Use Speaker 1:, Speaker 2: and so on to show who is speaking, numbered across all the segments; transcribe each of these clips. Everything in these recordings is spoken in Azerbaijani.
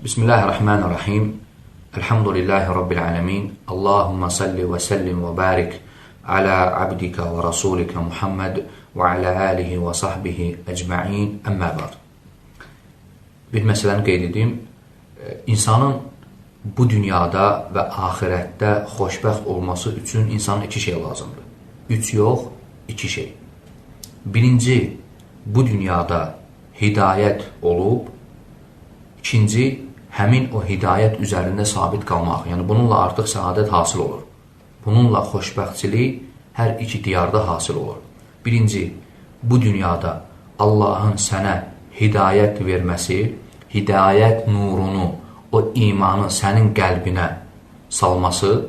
Speaker 1: Bismillahirrahmanirrahim. Elhamdülillahi Rabbil alemin. Allahumma salli ve sellim ve barik ala abdika ve rasulika Muhammed ve ala alihi ve sahbihi ecma'in. Əmmə ba'd. Bir məsələni qeyd edeyim. İnsanın bu dünyada və ahirətdə xoşbəxt olması üçün insanın iki şey lazımdır. Üç yox, iki şey. Birinci, bu dünyada hidayət olub. İkinci, həmin o hidayət üzərində sabit qalmaq. Yəni, bununla artıq səadət hasil olur. Bununla xoşbəxtçilik hər iki diyarda hasil olur. Birinci, bu dünyada Allahın sənə hidayət verməsi, hidayət nurunu, o imanı sənin qəlbinə salması.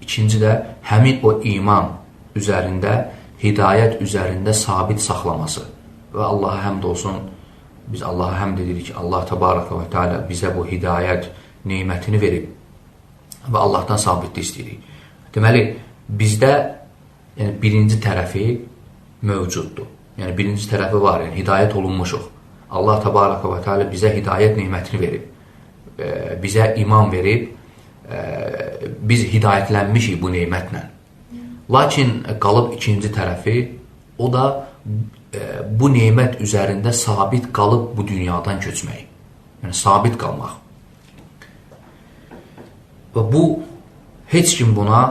Speaker 1: İkinci də, həmin o iman üzərində, hidayət üzərində sabit saxlaması. Və Allaha həmd olsun, biz Allaha həmd edirik ki, Allah Təbaraka və Teala bizə bu hidayət neymətini verib və Allahdan sabitlik istəyirik. Deməli, bizdə birinci tərəfi mövcuddur. Yəni, birinci tərəfi var, hidayət olunmuşuq. Allah Təbaraka və Teala bizə hidayət neymətini verib, bizə iman verib, biz hidayətlənmişik bu neymətlə. Lakin qalıb ikinci tərəfi, o da bu neymət üzərində sabit qalıb bu dünyadan köçmək. Yəni, sabit qalmaq. Və bu, heç kim buna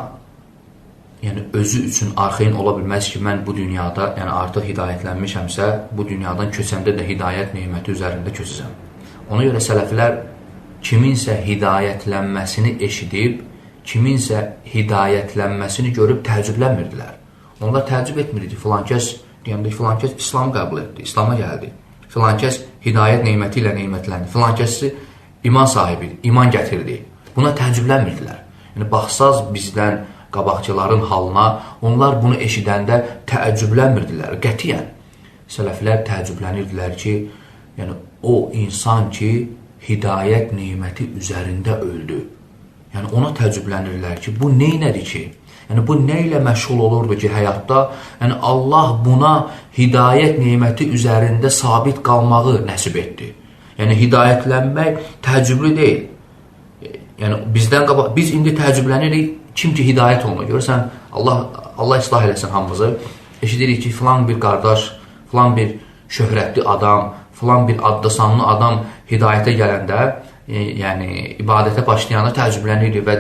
Speaker 1: özü üçün arxein ola bilməz ki, mən bu dünyada artıq hidayətlənmişəmsə, bu dünyadan köçəndə də hidayət neyməti üzərində köçəcəm. Ona görə sələflər kiminsə hidayətlənməsini eşidib, kiminsə hidayətlənməsini görüb təəccüblənmirdilər. Onlar təəccüb etmirdi, filan kəs İslamı qəbul etdi, İslama gəldi. Filan kəs hidayət neyməti ilə neymətləndi. Filan kəsi iman sahibi, iman gətirdi. Buna təəccüblənmirdilər. Yəni, baxsaz bizdən qabaqçıların halına, onlar bunu eşidəndə təəccüblənmirdilər. Qətiyyən. Sələflər təəccüblənirdilər ki, o insan ki, hidayət neyməti üzərində öldü. Yəni, ona təəccüblənirlər ki, bu neynədir ki? Yəni, bu nə ilə məşğul olurdu ki, həyatda? Yəni, Allah buna hidayət neyməti üzərində sabit qalmağı nəsib etdi. Yəni, hidayətlənmək təəccüblü deyil. Yəni, bizdən qabaq, biz indi təəccüblənirik, kim ki, hidayət olunur. Görürsən, Allah islah eləsin hamımızı. Eşidirik ki, filan bir qardaş, filan bir şöhrətli adam, filan bir adlı-sanlı adam hidayətə gələndə, yəni ibadətə başlayanda təəccüblənir və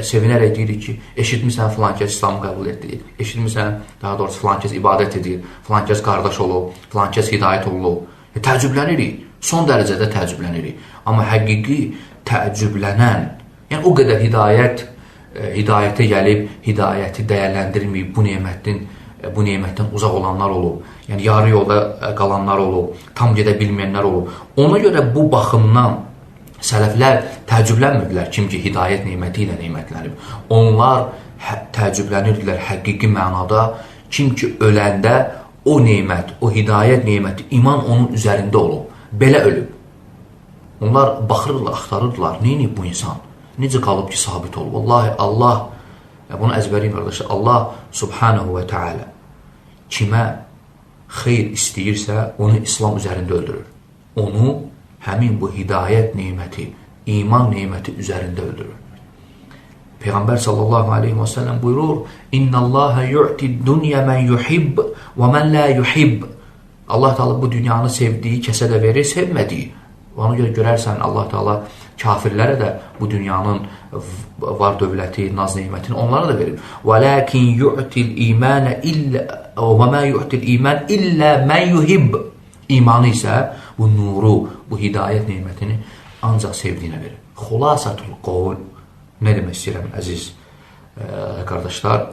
Speaker 1: sevinərək deyirik ki, eşitmirsən filan kəs İslamı qəbul etdi, eşitmirsən, daha doğrusu filan kəs ibadət edir, filan kəs qardaş olub, filan kəs hidayət olub. Təəccüblənirik, son dərəcədə təəccüblənirik. Amma həqiqi təəccüblənən, yəni o qədər hidayətə gəlib, hidayəti dəyərləndirməyib, bu neymətdən uzaq olanlar olub, yəni yarı yolda qalanlar olub, tam gedə bilməyənlər olub. Ona görə bu baxımdan sələflər təəccüblənmirdilər kim ki, hidayət neyməti ilə neymətlənib. Onlar təəccüblənirlər həqiqi mənada kim ki, öləndə o neymət, o hidayət neyməti, iman onun üzərində olub, belə ölüb. Onlar baxırlar, axtarırlar, neyniyib bu insan? Necə qalıb ki, sabit olub? Vallahi Allah, bunu əzbəriyim qardaşlar, Allah subhanahu və teala kimə xeyr istəyirsə, onu İslam üzərində öldürür. Onu həmin bu hidayət neyməti, iman neyməti üzərində öldürür. Peyğəmbər sallallahu aleyhi və səlləm buyurur, İnna Allaha yu'tid dunya mən yuhib və mən la yuhib. Allah Teala bu dünyanı sevdiyi kəsə də verir, sevmədiyi. Ona görə görərsən, Allah Teala kafirlərə də bu dünyanın var dövləti, naz neymətini onlara da verir. وَلَكِنْ يُعْتِ الْإِيمَانَ وَمَا يُعْتِ الْإِيمَانِ إِلَّا مَنْ يُحِبْ. İmanı isə bu nuru, bu hidayət neymətini ancaq sevdiyinə verir. Xulasatul qovul, nə demək istəyirəm, əziz qardaşlar?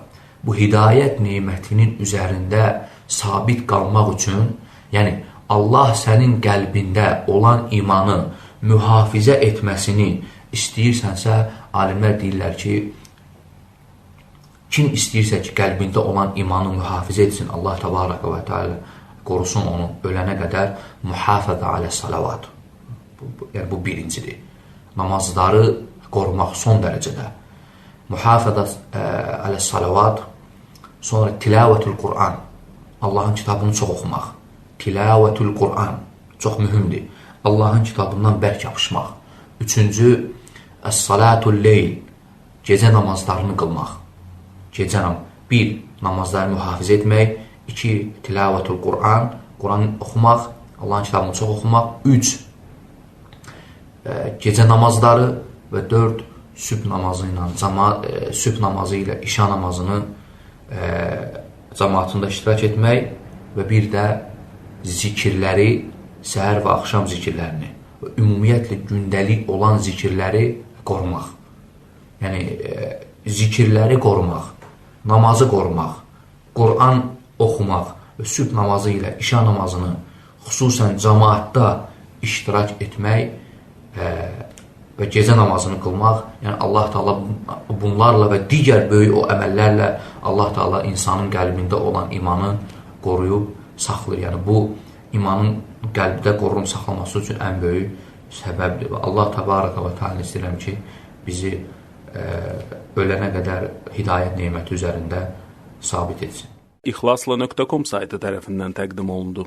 Speaker 1: Bu hidayət neymətinin üzərində sabit qalmaq üçün, yəni Allah sənin qəlbində olan imanı mühafizə etməsini istəyirsənsə, alimlər deyirlər ki, kim istəyirsə ki, qəlbində olan imanı mühafizə etsin, Allah Təbaraka və Teala qorusun onu ölənə qədər mühafəzə alə salavat. Yəni, bu birincidir. Namazları qorumaq son dərəcədə. Mühafəzə alə salavat, sonra tilavətül Qur'an, Allahın kitabını çox oxumaq. Tilavətül Qur'an, çox mühümdir. Allahın kitabından bərk yapışmaq. Üçüncü, əs-salatul leyl, gecə namazlarını qılmaq. Gecə bir, namazları mühafizə etmək. 2, tilavətul Qur'an, Qur'an oxumaq, Allahın kitabını çox oxumaq. 3, gecə namazları və 4, sübh namazı ilə işa namazını cəmaatında iştirak etmək və bir də zikirləri, səhər və axşam zikirlərini və ümumiyyətlə gündəlik olan zikirləri qorumaq. Yəni, zikirləri qorumaq, namazı qorumaq, Qur'an oxumaq və sübh namazı ilə işa namazını xüsusən cəmaatda iştirak etmək və gecə namazını qılmaq, yəni Allah Taala bunlarla və digər böyük o əməllərlə Allah Taala insanın qəlbində olan imanı qoruyub saxlayır. Yəni bu imanın qəlbdə qorunub saxlaması üçün ən böyük səbəbdir. Və Allah Təbaraka və Teala istəyirəm ki, bizi ölənə qədər hidayət neməti üzərində sabit etsin.
Speaker 2: İxlasla.com saytı tərəfindən təqdim olundu.